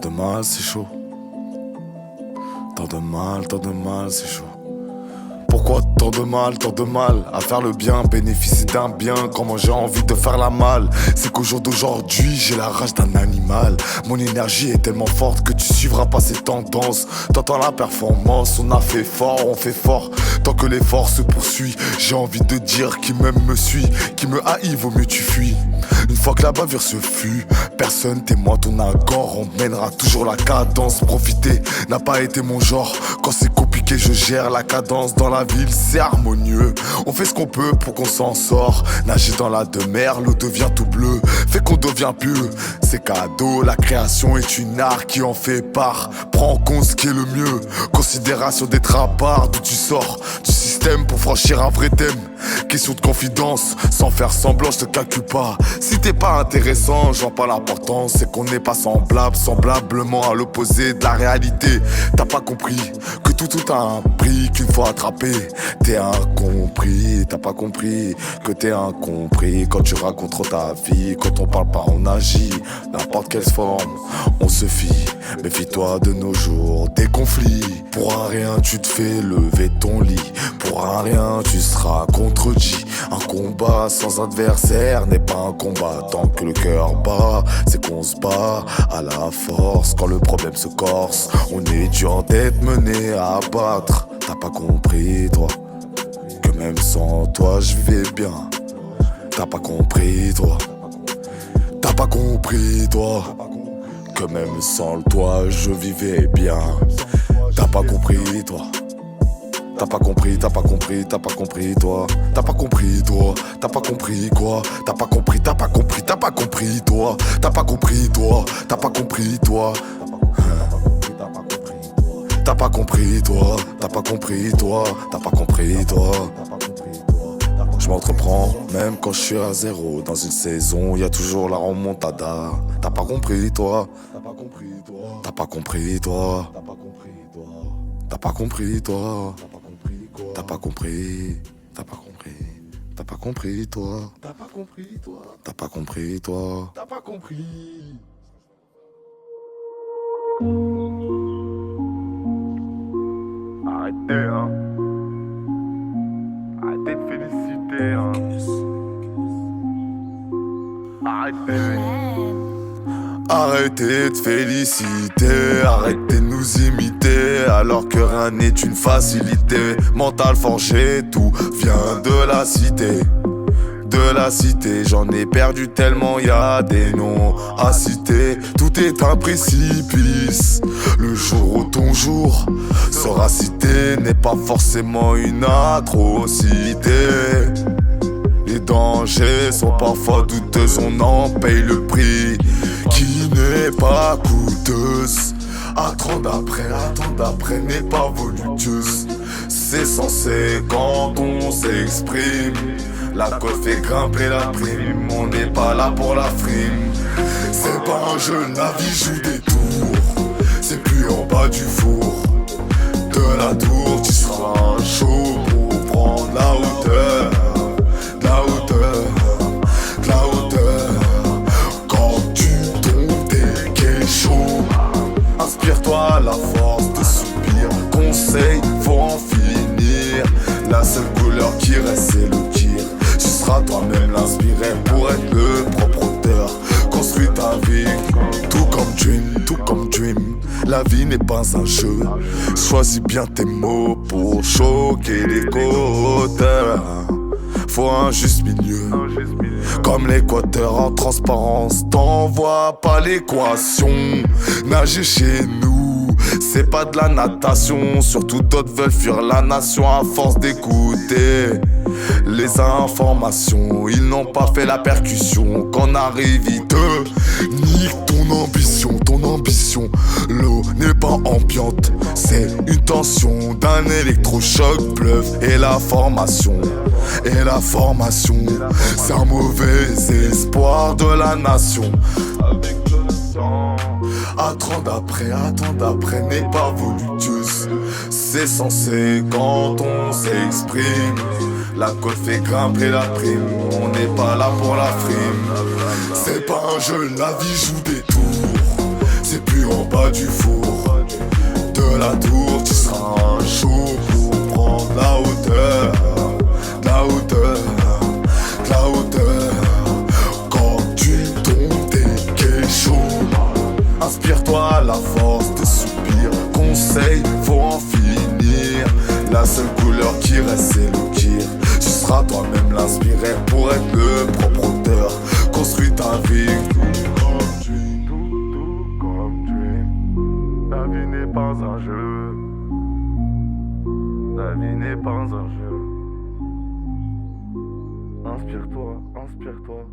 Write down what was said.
de mal, c'est chaud. Tant de mal, c'est chaud. Pourquoi tant de mal à faire le bien, bénéficier d'un bien quand moi j'ai envie de faire la malle. C'est qu'au jour d'aujourd'hui j'ai la rage d'un animal. Mon énergie est tellement forte que tu suivras pas ces tendances. T'entends la performance, on a fait fort, on fait fort. Tant que l'effort se poursuit, j'ai envie de dire qui m'aime me suit, qui me haït vaut mieux tu fuis. Une fois que la bavure se fut, personne témoin ton accord, on mènera toujours la cadence. Profiter n'a pas été mon genre, quand c'est compliqué je gère la cadence. Dans la ville c'est harmonieux, on fait ce qu'on peut pour qu'on s'en sort. Nager dans la demeure, l'eau devient tout bleu, fait qu'on devient pieux. C'est cadeau, la création est une art qui en fait part. Prends en compte ce qui est le mieux, considération des trapards. D'où tu sors du système pour franchir un vrai thème. Question de confidence, sans faire semblant, je te calcule pas. Si t'es pas intéressant, je vois pas l'importance. C'est qu'on n'est pas semblable, semblablement à l'opposé de la réalité. T'as pas compris que tout a un prix, qu'une fois attrapé, t'es incompris. T'as pas compris que t'es incompris. Quand tu racontes trop ta vie, quand on parle pas on agit. N'importe quelle forme, on se fie. Méfie-toi de nos jours, des conflits. Pour un rien tu te fais lever ton lit. Pour un rien tu seras contredit. Un combat sans adversaire n'est pas un combat. Tant que le cœur bat, c'est qu'on se bat à la force. Quand le problème se corse, on est dur d'être mené à abattre. T'as pas compris toi, que même sans toi je vivais bien. T'as pas compris toi, t'as pas compris toi, que même sans toi je vivais bien. T'as pas compris toi, t'as pas compris, t'as pas compris, t'as pas compris toi. T'as pas compris toi, t'as pas compris quoi. T'as pas compris, t'as pas compris, t'as pas compris toi. T'as pas compris toi, t'as pas compris toi. T'as pas compris toi, t'as pas compris toi. T'as pas compris toi. Je m'entreprends même quand je suis à zéro. Dans une saison y a toujours la remontada. T'as pas compris toi, t'as pas compris toi. T'as pas compris toi, t'as pas compris toi. T'as pas compris, t'as pas compris, t'as pas compris toi. T'as pas compris toi, t'as pas compris toi. T'as pas compris. Arrêtez hein, arrêtez de féliciter hein. Arrêtez. Arrêtez de féliciter, arrêtez de nous imiter, alors que rien n'est une facilité. Mental forgé, tout vient de la cité. De la cité, j'en ai perdu tellement, y a des noms à citer. Tout est un précipice. Le jour où ton jour sera cité n'est pas forcément une atrocité. Les dangers sont parfois douteux, on en paye le prix qui n'est pas coûteuse. Attendre d'après n'est pas voluptueuse. C'est censé quand on s'exprime. La cote fait grimper la prime, on n'est pas là pour la frime. C'est pas un jeu, la vie joue des tours. C'est plus en bas du four. De la tour, tu seras chaud pour prendre la hauteur. La hauteur, la hauteur. Quand tu tombes, t'es qu'est chaud. Inspire-toi la force de soupir. Conseil, faut en finir. La seule couleur qui reste, c'est le tir. Tu seras toi-même l'inspiré pour être le propre auteur. Construis ta vie, tout comme dream. La vie n'est pas un jeu. Choisis bien tes mots pour choquer les côteurs. Faut un juste milieu, comme l'équateur en transparence. T'envoies pas l'équation. Nager chez nous, c'est pas de la natation. Surtout d'autres veulent fuir la nation à force d'écouter les informations. Ils n'ont pas fait la percussion. Qu'on arrive, ils te niquent ton ambition, ton ambition. L'eau n'est pas ambiante, c'est une tension d'un électrochoc pleuve. Et la formation, c'est un mauvais espoir de la nation. Avec le temps, attendre d'après n'est pas voluptueuse. C'est censé quand on s'exprime. La cote fait grimper la prime, on n'est pas là pour la frime. C'est pas un jeu, la vie joue des tours. C'est plus en bas bas du four, de la tour, tu seras un jour pour prendre la hauteur, la hauteur, la hauteur. Quand tu tombes, t'es chaud. Inspire-toi à la force des soupirs. Conseil, faut en finir. La seule couleur qui reste, c'est le kir. Tu seras toi-même l'inspiré pour être le propre auteur. Construis ta vie. Tout comme tu. La vie n'est pas un jeu. La vie n'est pas un jeu. Inspire-toi, inspire-toi.